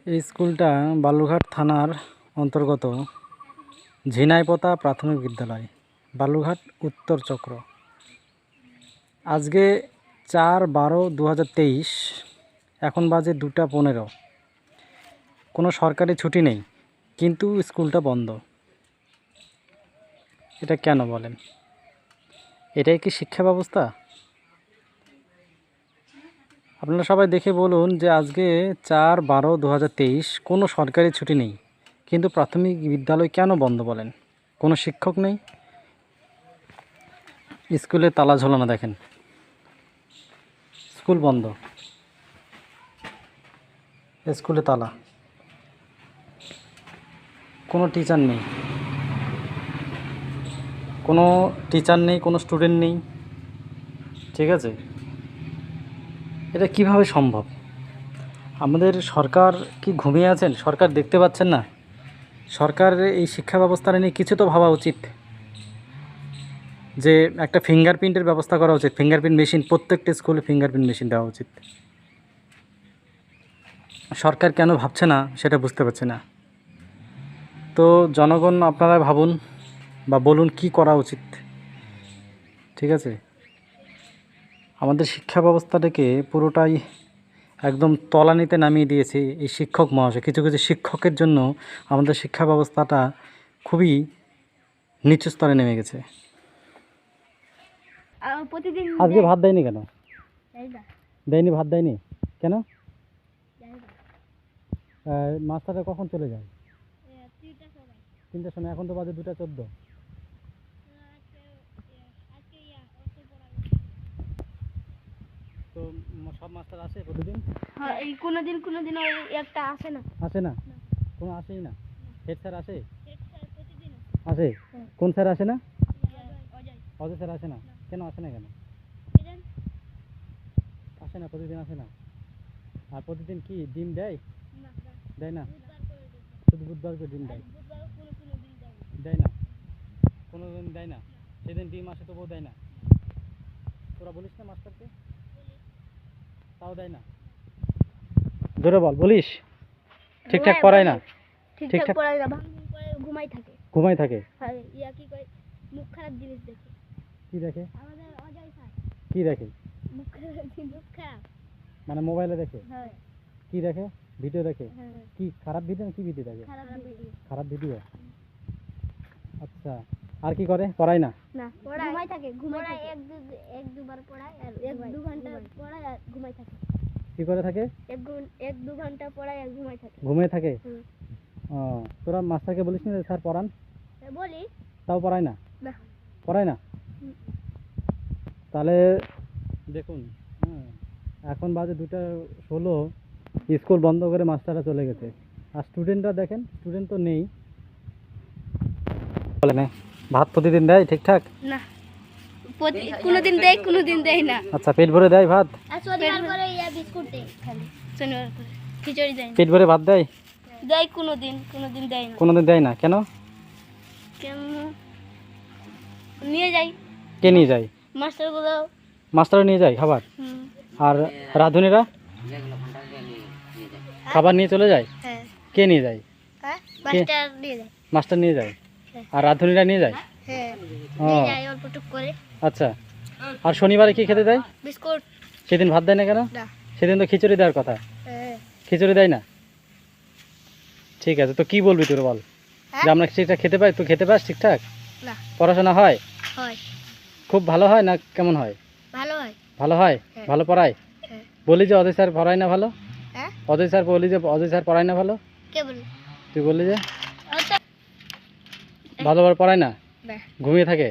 এই স্কুলটা বালুরঘাট থানার অন্তর্গত ঝিনাইপোতা প্রাথমিক বিদ্যালয়, বালুরঘাট উত্তর চক্র। আজকে 4/12/2023, এখন বাজে 2টা 15। কোনো সরকারি ছুটি নেই, কিন্তু স্কুলটা বন্ধ। এটা কেন বলেন? এটাই কি শিক্ষা ব্যবস্থা? আপনারা সবাই দেখে বলুন যে আজকে 4/12/2023 কোনো সরকারি ছুটি নেই, কিন্তু প্রাথমিক বিদ্যালয় কেন বন্ধ বলেন? কোনো শিক্ষক নেই, স্কুলে তালা ঝোলানো দেখেন, স্কুল বন্ধ, স্কুলে তালা, কোনো টিচার নেই, কোনো স্টুডেন্ট নেই। ঠিক আছে, এটা কিভাবে সম্ভব? আমাদের সরকার কি ঘুমিয়ে আছেন? সরকার দেখতে পাচ্ছেন না? সরকারের এই শিক্ষা ব্যবস্থাটা নিয়ে কিছু তো ভাবা উচিত, যে একটা ফিঙ্গারপ্রিন্টের ব্যবস্থা করা উচিত। ফিঙ্গারপ্রিন্ট মেশিন, প্রত্যেকটা স্কুলে ফিঙ্গারপ্রিন্ট মেশিন দেওয়া উচিত। সরকার কেন ভাবছে না সেটা বুঝতে পারছি না। তো জনগণ, আপনারা ভাবুন বা বলুন কি করা উচিত। ঠিক আছে, আমাদের শিক্ষা ব্যবস্থাটাকে পুরোটাই একদম তলানিতে নামিয়ে দিয়েছে এই শিক্ষক মহাশয়। কিছু কিছু শিক্ষকের জন্য আমাদের শিক্ষা ব্যবস্থাটা খুবই নিচু স্তরে নেমে গেছে। আজকে ভাত দেয়নি কেন? দেয়নি, ভাত দেয়নি কেন? মাস্টাররা কখন চলে যায়? 3টার সময়। এখন তো বাজে 2টা 14। তো সব মাস্টার আসে প্রতিদিন? হ্যাঁ, এই কোনোদিন ওই একটা আসে না। আসে না? কোনো আসেই না? হেড স্যার আসে? আসে। কোন স্যার আসে না? অজয় স্যার আসে না? কেন আসে না? কেন আসে না? প্রতিদিন আসে না? আর প্রতিদিন কি ডিম দেয়? দেয় না? শুধু বুধবার করে ডিম দেয়? দেয় না? কোনো দিন দেয় না? সেদিন ডিম আসে তবুও দেয় না? তোরা বলিস না মাস্টারকে? তাও দেয় না? জোরে বল, বলিস? ঠিকঠাক পড়ায় না? ঠিকঠাক পড়ায় না, ভাঙ করে ঘুমাই থাকে। ঘুমাই থাকে? হ্যাঁ, ইয়া কি করে মুখ খারাপ জিনিস দেখে। কি দেখে? আমাদের অজয় স্যার কি দেখে? মুখ খারাপ। মানে মোবাইলে দেখে? হ্যাঁ। কি দেখে? ভিডিও দেখে? হ্যাঁ। কি খারাপ ভিডিও না কি ভিডিও দেখে? খারাপ ভিডিও। আচ্ছা, আর কি করে? পড়ায় না? না, ঘুমাই থাকে। এক দুবার পড়ায় আর 1-2 ঘন্টা পড়ায় আর ঘুমাই থাকে। কি করে থাকে? 1-2 ঘন্টা পড়ায় আর ঘুমাই থাকে। ঘুমিয়ে থাকে? ও, তোরা মাস্টারকে বলিস না স্যার পড়ান? বলি, তাও পড়ায় না? না। পড়ায় না? তাহলে দেখুন, এখন বাজে 2টা 16, স্কুল বন্ধ করে মাস্টাররা চলে গেছে। আর স্টুডেন্টরা দেখেন, স্টুডেন্ট তো নেই। বলে না, ভাত প্রতিদিন দেয় ঠিকঠাক? না, কোনোদিন দেয়, কোনোদিন দেয় না। আচ্ছা, পেট ভরে দেয় ভাত? শনিবার করে বিস্কুট দেয় খালি। শনিবার করে খিচুড়ি দেয় না। পেট ভরে ভাত দেয়? দেয় কোনোদিন দেয় না। কোনোদিন দেয় না কেন? কেন নিয়ে যাই? কে নিয়ে যায়? মাস্টারগুলো। মাস্টাররা নিয়ে যায় খাবার? আর রাঁধুনিরা খাবার নিয়ে চলে যায়? হ্যাঁ। কে নিয়ে যায়? মাস্টার নিয়ে যায়। মাস্টার নিয়ে যায়? আর রাঁধুনিরা নিয়ে যায়? হ্যাঁ, ও নিয়ে যায় অল্প টুক করে। আচ্ছা, আর শনিবারে কি খেতে দেয়? বিস্কুট। সেদিন ভাত দেয় না কেন? না। সেদিন তো খিচুড়ি দেওয়ার কথা। হ্যাঁ। খিচুড়ি দেয় না? ঠিক আছে, তো কি বলবি তোর বল? যে আমরা ঠিকঠাক খেতে পাই? তুই খেতে পাস ঠিকঠাক? না। পড়াশোনা হয়? হয়। খুব ভালো হয় না কেমন হয়? ভালো হয়। ভালো হয়? হ্যাঁ। ভালো পড়ায়? হ্যাঁ। বলি যে অজয় স্যার পড়ায় না ভালো? হ্যাঁ, অজয় স্যার বলি যে অজয় স্যার পড়ায় না ভালো? কে বলে? তুই বললি যে ও তো ভালোভাবে পড়ায় না, না। ঘুমিয়ে থাকে?